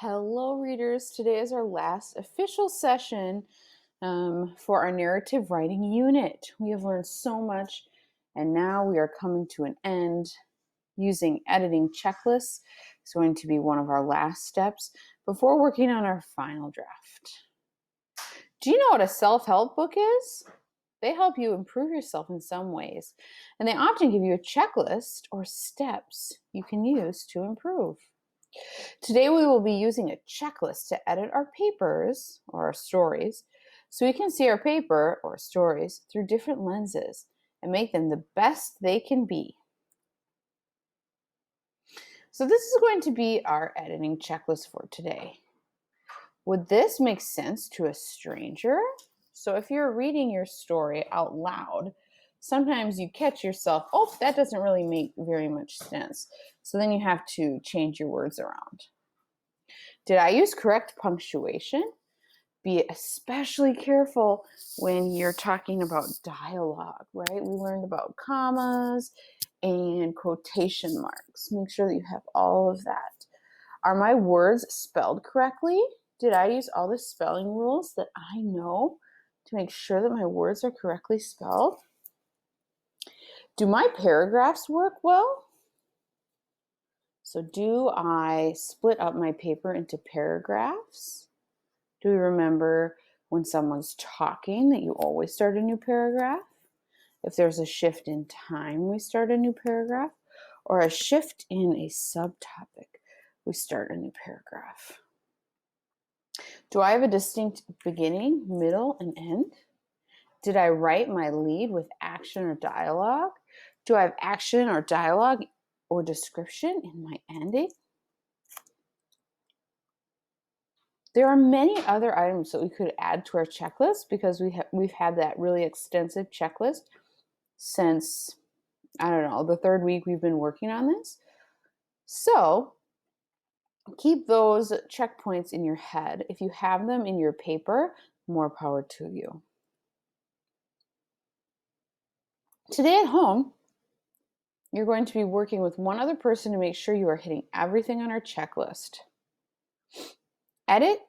Hello, readers. Today is our last official session for our narrative writing unit. We have learned so much, and now we are coming to an end. Using editing checklists is going to be one of our last steps before working on our final draft. Do you know what a self-help book is? They help you improve yourself in some ways, and they often give you a checklist or steps you can use to improve. Today we will be using a checklist to edit our papers or our stories so we can see our paper or stories through different lenses and make them the best they can be. So this is going to be our editing checklist for today. Would this make sense to a stranger? So if you're reading your story out loud, sometimes you catch yourself, oh, that doesn't really make very much sense. So then you have to change your words around. Did I use correct punctuation? Be especially careful when you're talking about dialogue, right? We learned about commas and quotation marks. Make sure that you have all of that. Are my words spelled correctly? Did I use all the spelling rules that I know to make sure that my words are correctly spelled? Do my paragraphs work well? So do I split up my paper into paragraphs? Do we remember when someone's talking that you always start a new paragraph? If there's a shift in time, we start a new paragraph, or a shift in a subtopic, we start a new paragraph. Do I have a distinct beginning, middle, and end? Did I write my lead with action or dialogue? Do I have action or dialogue or description in my ending? There are many other items that we could add to our checklist because we've had that really extensive checklist since, I don't know, the third week we've been working on this. So keep those checkpoints in your head. If you have them in your paper, more power to you. Today at home, you're going to be working with one other person to make sure you are hitting everything on our checklist. Edit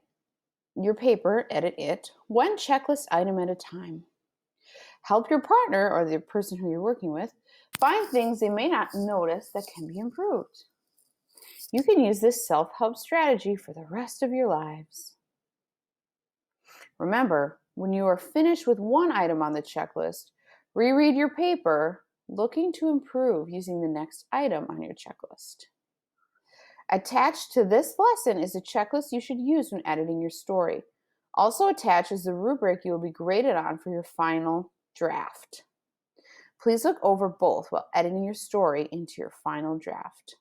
your paper, edit it, one checklist item at a time. Help your partner or the person who you're working with find things they may not notice that can be improved. You can use this self-help strategy for the rest of your lives. Remember, when you are finished with one item on the checklist, reread your paper looking to improve using the next item on your checklist. Attached to this lesson is a checklist you should use when editing your story. Also attached is the rubric you will be graded on for your final draft. Please look over both while editing your story into your final draft.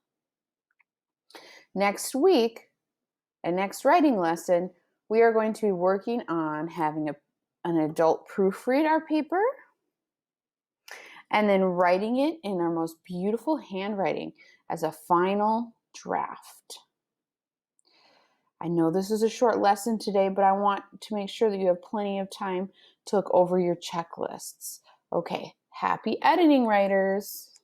Next week, and next writing lesson, we are going to be working on having an adult proofread our paper and then writing it in our most beautiful handwriting as a final draft. I know this is a short lesson today, but I want to make sure that you have plenty of time to look over your checklists. Okay, happy editing, writers.